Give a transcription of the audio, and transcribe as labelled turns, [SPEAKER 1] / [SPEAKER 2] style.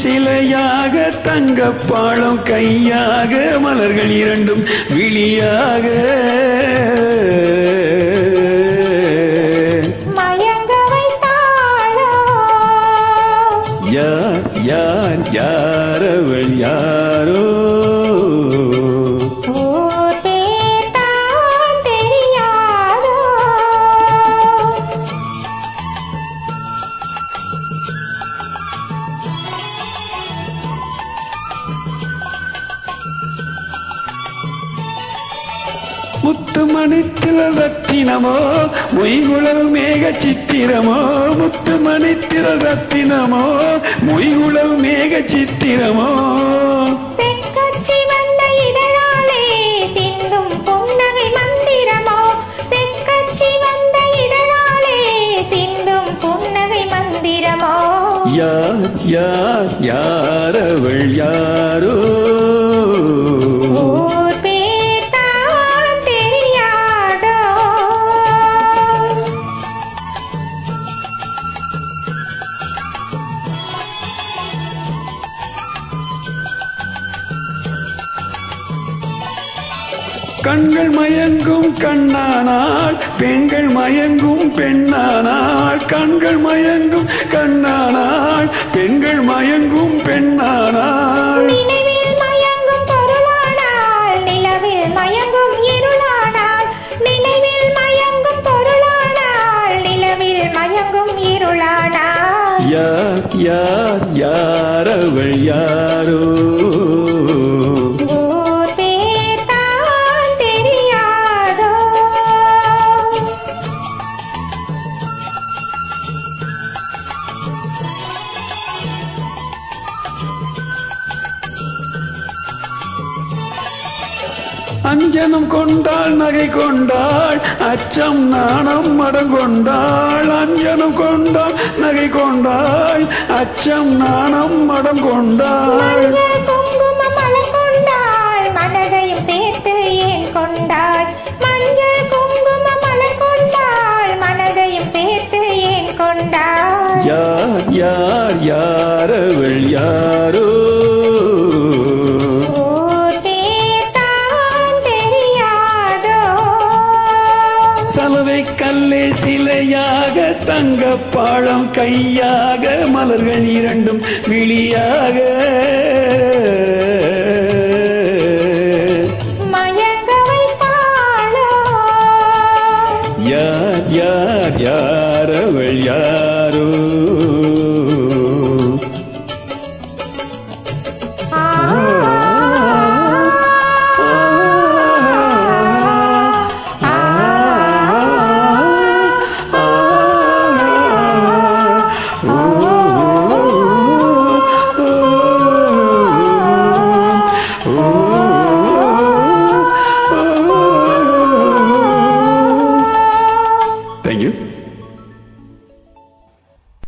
[SPEAKER 1] சிலையாக தங்கப்பாளம் கையாக மலர்கள் இரண்டும் விழியாக
[SPEAKER 2] மயங்க வைத்தாளோ
[SPEAKER 1] யார் யார் யாரவள் யாரோ
[SPEAKER 2] ஊர் பேர் தான் தெரியாதோ
[SPEAKER 1] முத்துமணித்தில ரத்தினமோ மொய்குழல் மேக சித்திரமோ முத்துமணித்தில ரத்தினமோ மொய்குழல் மேக சித்திரமோ
[SPEAKER 2] செக்கச்சி வந்த இதழாலே சிந்தும் புன்னகை மந்திரமோ செக்கச்சி வந்த இதழாலே சிந்தும் புன்னகை மந்திரமோ
[SPEAKER 1] யார் யார் யாரவள் யாரோ
[SPEAKER 2] ஊர் பேர் தான் தெரியாதோ
[SPEAKER 1] கண்கள் மயங்கும் கண்ணானால் பெண்கள் மயங்கும் பெண்ணானால் கண்கள் மயங்கும் கண்ணானால் பெண்கள் மயங்கும் பெண்ணானால்
[SPEAKER 2] நினைவில் மயங்கும் பொருளானால் நிலவில் மயங்கும் இருளானால் நினைவில் மயங்கும் பொருளானால் நிலவில் மயங்கும் இருளானால்
[SPEAKER 1] யார் யார் யாரவள் யாரோ
[SPEAKER 2] ஊர் பேர் தான் தெரியாதோ
[SPEAKER 1] அஞ்சனம் கொண்டாள் நகை கொண்டாள் அச்சம் நாணம் மடம் கொண்டாள் அஞ்சனம் கொண்டாள் நகை கொண்டாள் அச்சம் நாணம் மடம் கொண்டாள்
[SPEAKER 2] மஞ்சள் குங்கும மலர் கொண்டாள் மனதையும் சேர்த்து ஏன் கொண்டாள் மஞ்சள் குங்கும மலர் கொண்டாள் மனதையும் சேர்த்து ஏன் கொண்டாள்
[SPEAKER 1] யார் யார் யாரவள் யாரோ
[SPEAKER 2] ஊர் பேர் தான் தெரியாதோ
[SPEAKER 1] சலவை கல்லே சிலையாக தங்கப்பாளம் கையாக மலர்கள் இரண்டும் விழியாக
[SPEAKER 2] மயங்க வைத்தாளோ
[SPEAKER 1] யார் யார் யாரவள் யாரோ
[SPEAKER 2] ஆ
[SPEAKER 1] ஓ